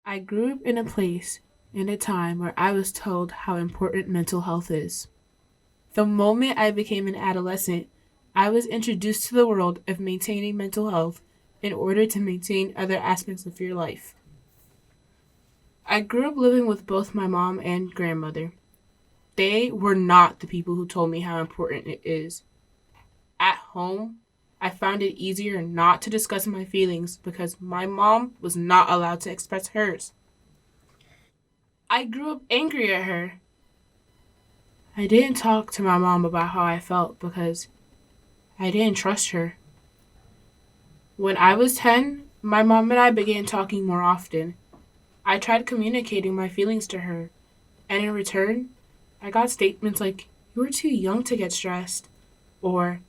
I grew up in a place in a time where I was told how important mental health is. The moment I became an adolescent, I was introduced to the world of maintaining mental health in order to maintain other aspects of your life. I grew up living with both my mom and grandmother. They were not the people who told me how important it is. At home, I found it easier not to discuss my feelings because my mom was not allowed to express hers. I grew up angry at her. I didn't talk to my mom about how I felt because I didn't trust her. When I was 10, my mom and I began talking more often. I tried communicating my feelings to her, and in return, I got statements like, "You were too young to get stressed," or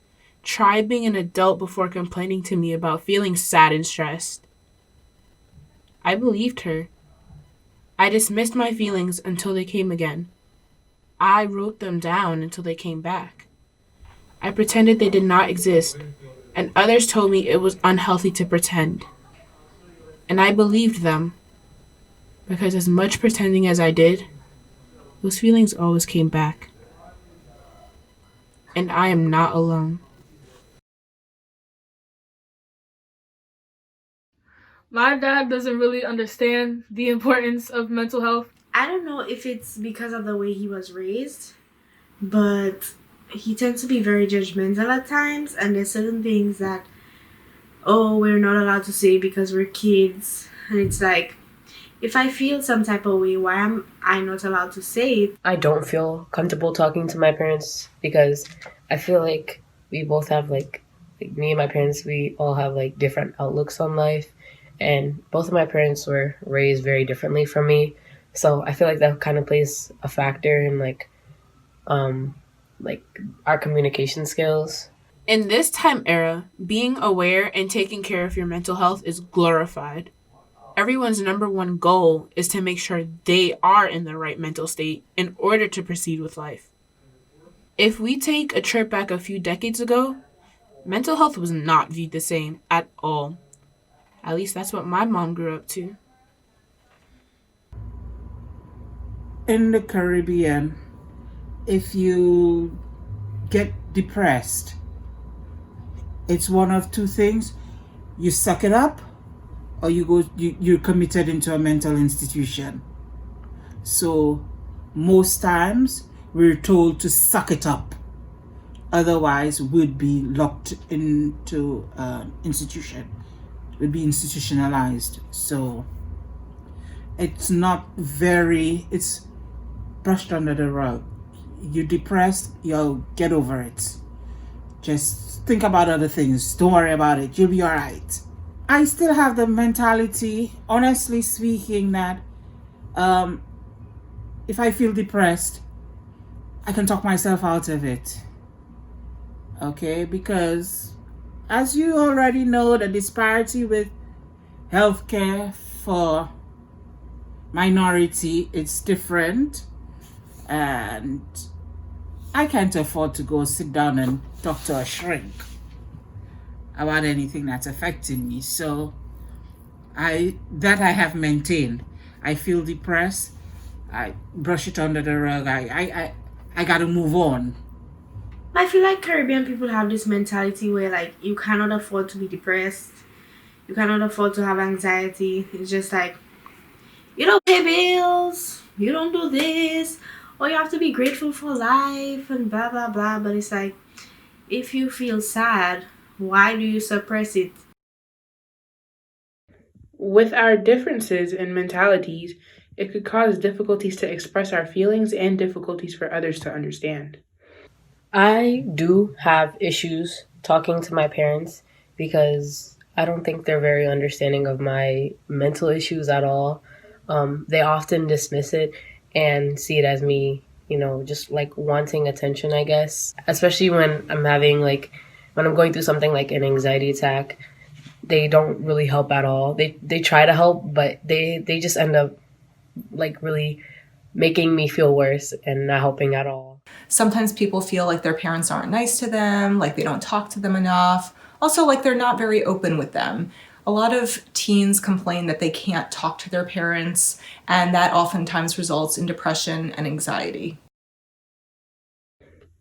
"Try being an adult before complaining to me about feeling sad and stressed." I believed her. I dismissed my feelings until they came again. I wrote them down until they came back. I pretended they did not exist, and others told me it was unhealthy to pretend. And I believed them, because as much pretending as I did, those feelings always came back. And I am not alone. My dad doesn't really understand the importance of mental health. I don't know if it's because of the way he was raised, but he tends to be very judgmental at times, and there's certain things that, oh, we're not allowed to say because we're kids. And it's like, if I feel some type of way, why am I not allowed to say it? I don't feel comfortable talking to my parents because I feel like we both have me and my parents, we all have different outlooks on life, and both of my parents were raised very differently from me. So I feel like that kind of plays a factor in um our communication skills. In this time era, being aware and taking care of your mental health is glorified. Everyone's number one goal is to make sure they are in the right mental state in order to proceed with life. If we take a trip back a few decades ago, mental health was not viewed the same at all. At least that's what my mom grew up to. In the Caribbean, if you get depressed, it's one of two things. You suck it up, or you're committed into a mental institution. So most times we're told to suck it up. Otherwise we'd be locked into an institution. We'd be institutionalized. So it's brushed under the rug. You're depressed, you'll get over it. Just think about other things. Don't worry about it. You'll be all right. I still have the mentality, honestly speaking, that if I feel depressed, I can talk myself out of it. Okay? Because as you already know, the disparity with healthcare for minority, it's different. And I can't afford to go sit down and talk to a shrink about anything that's affecting me. So I have maintained. I feel depressed. I brush it under the rug. I gotta move on. I feel like Caribbean people have this mentality where, like, you cannot afford to be depressed. You cannot afford to have anxiety. It's just like, you don't pay bills. You don't do this. Or you have to be grateful for life and blah, blah, blah. But it's like, if you feel sad, why do you suppress it? With our differences in mentalities, it could cause difficulties to express our feelings and difficulties for others to understand. I do have issues talking to my parents because I don't think they're very understanding of my mental issues at all. They often dismiss it and see it as me, just wanting attention, I guess. Especially when I'm having when I'm going through something like an anxiety attack, they don't really help at all. They try to help, but they just end up really making me feel worse and not helping at all. Sometimes people feel like their parents aren't nice to them, like they don't talk to them enough. Also, like they're not very open with them. A lot of teens complain that they can't talk to their parents, and that oftentimes results in depression and anxiety.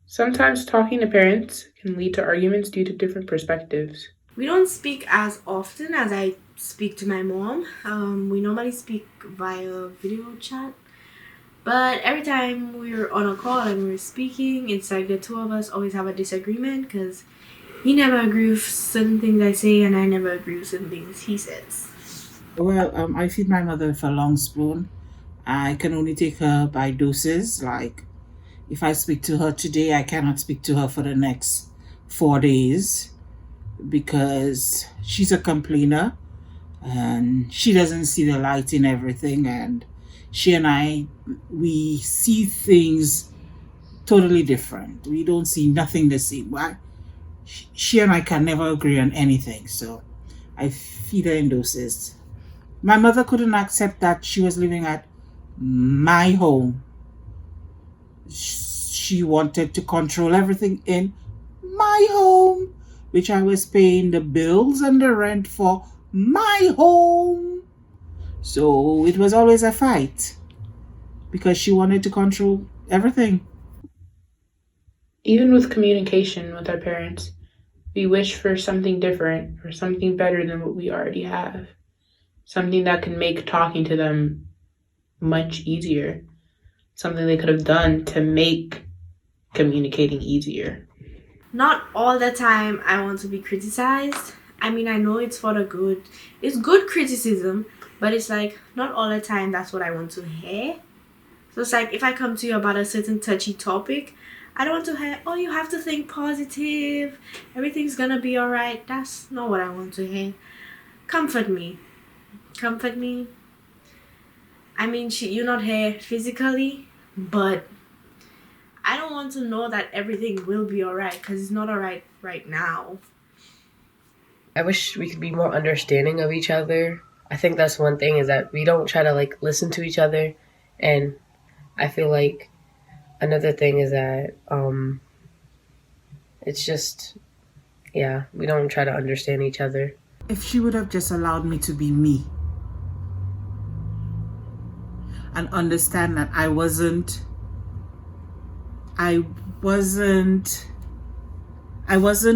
Sometimes talking to parents can lead to arguments due to different perspectives. We don't speak as often as I speak to my mom. We normally speak via video chat. But every time we're on a call and we're speaking, it's like the two of us always have a disagreement because he never agrees with certain things I say and I never agree with certain things he says. Well, I feed my mother with a long spoon. I can only take her by doses. Like, if I speak to her today, I cannot speak to her for the next 4 days because she's a complainer and she doesn't see the light in everything. And she and I, we see things totally different. We don't see nothing the same. Why? She and I can never agree on anything. So I feed her in doses. My mother couldn't accept that she was living at my home. She wanted to control everything in my home, which I was paying the bills and the rent for my home. So it was always a fight because she wanted to control everything. Even with communication with our parents, we wish for something different or something better than what we already have. Something that can make talking to them much easier. Something they could have done to make communicating easier. Not all the time I want to be criticized. I mean, I know it's for the good. It's good criticism, but it's like not all the time that's what I want to hear. So it's like if I come to you about a certain touchy topic, I don't want to hear, oh, you have to think positive. Everything's gonna be alright. That's not what I want to hear. Comfort me. Comfort me. I mean, you're not here physically, but I don't want to know that everything will be alright because it's not alright right now. I wish we could be more understanding of each other. I think that's one thing is that we don't try to listen to each other. And I feel like another thing is that it's just, we don't try to understand each other. If she would have just allowed me to be me and understand that I wasn't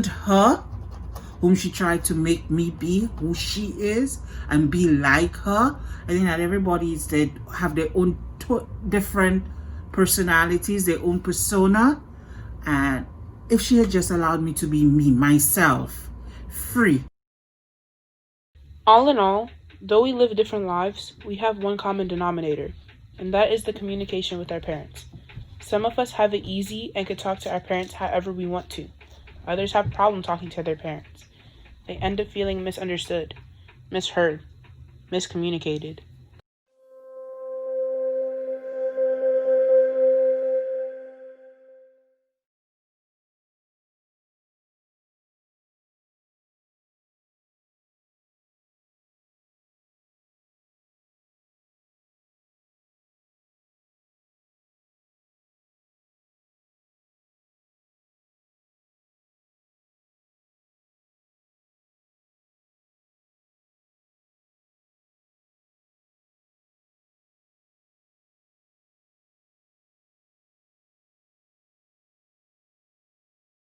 her whom she tried to make me be, who she is, and be like her. I think that everybody they have their own different personalities, their own persona. And if she had just allowed me to be me, myself, free. All in all, though we live different lives, we have one common denominator, and that is the communication with our parents. Some of us have it easy and can talk to our parents however we want to. Others have problems talking to their parents. They end up feeling misunderstood, misheard, miscommunicated.